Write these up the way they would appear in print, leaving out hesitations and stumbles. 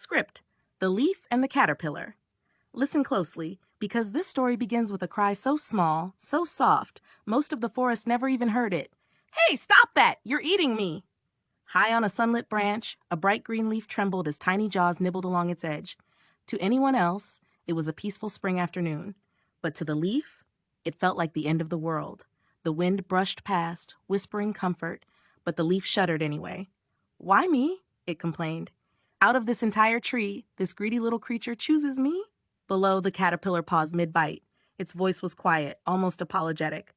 Script: The Leaf and the Caterpillar. Listen closely, because this story begins with a cry so small, so soft, most of the forest never even heard it. Hey, stop that! You're eating me! High on a sunlit branch, a bright green leaf trembled as tiny jaws nibbled along its edge. To anyone else, it was a peaceful spring afternoon. But to the leaf, it felt like the end of the world. The wind brushed past, whispering comfort, but the leaf shuddered anyway. Why me? It complained. Out of this entire tree, this greedy little creature chooses me? Below, the caterpillar paused mid-bite. Its voice was quiet, almost apologetic.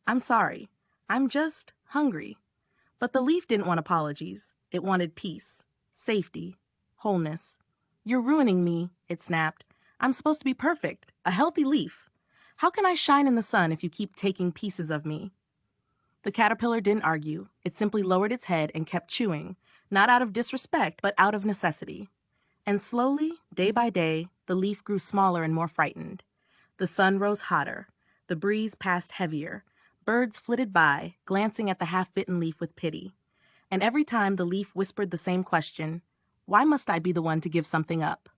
I'm sorry. I'm just hungry. But the leaf didn't want apologies. It wanted peace, safety, wholeness. You're ruining me, it snapped. I'm supposed to be perfect, a healthy leaf. How can I shine in the sun if you keep taking pieces of me? The caterpillar didn't argue. It simply lowered its head and kept chewing, not out of disrespect, but out of necessity. And slowly, day by day, the leaf grew smaller and more frightened. The sun rose hotter. The breeze passed heavier. Birds flitted by, glancing at the half-bitten leaf with pity. And every time the leaf whispered the same question, why must I be the one to give something up?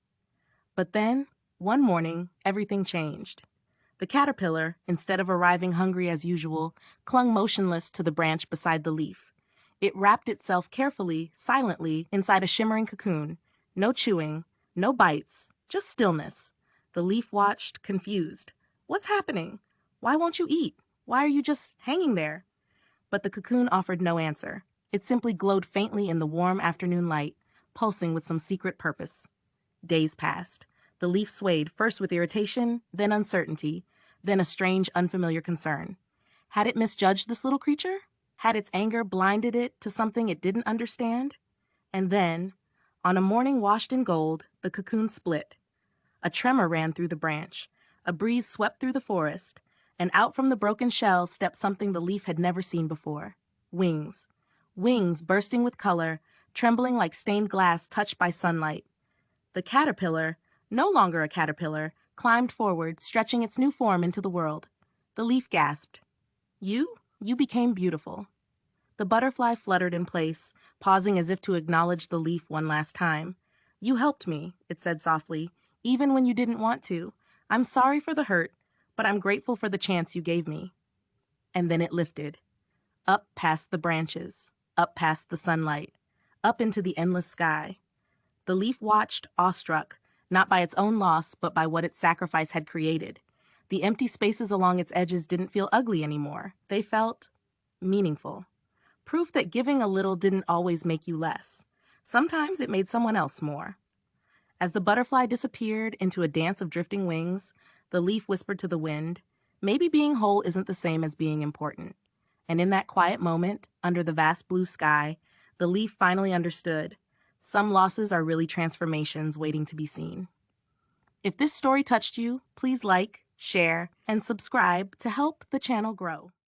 But then, one morning, everything changed. The caterpillar, instead of arriving hungry as usual, clung motionless to the branch beside the leaf. It wrapped itself carefully, silently, inside a shimmering cocoon. No chewing, no bites, just stillness. The leaf watched, confused. What's happening? Why won't you eat? Why are you just hanging there? But the cocoon offered no answer. It simply glowed faintly in the warm afternoon light, pulsing with some secret purpose. Days passed. The leaf swayed, first with irritation, then uncertainty, then a strange, unfamiliar concern. Had it misjudged this little creature? Had its anger blinded it to something it didn't understand? And then, on a morning washed in gold, the cocoon split. A tremor ran through the branch. A breeze swept through the forest, and out from the broken shell stepped something the leaf had never seen before. Wings. Wings bursting with color, trembling like stained glass touched by sunlight. The caterpillar, no longer a caterpillar, climbed forward, stretching its new form into the world. The leaf gasped. You became beautiful. The butterfly fluttered in place, pausing as if to acknowledge the leaf one last time. You helped me, it said softly, even when you didn't want to. I'm sorry for the hurt, but I'm grateful for the chance you gave me. And then it lifted. Up past the branches, up past the sunlight, up into the endless sky. The leaf watched, awestruck, not by its own loss, but by what its sacrifice had created. The empty spaces along its edges didn't feel ugly anymore. They felt meaningful. Proof that giving a little didn't always make you less. Sometimes it made someone else more. As the butterfly disappeared into a dance of drifting wings, the leaf whispered to the wind, maybe being whole isn't the same as being important. And in that quiet moment, under the vast blue sky, the leaf finally understood. Some losses are really transformations waiting to be seen. If this story touched you, please like, share, and subscribe to help the channel grow.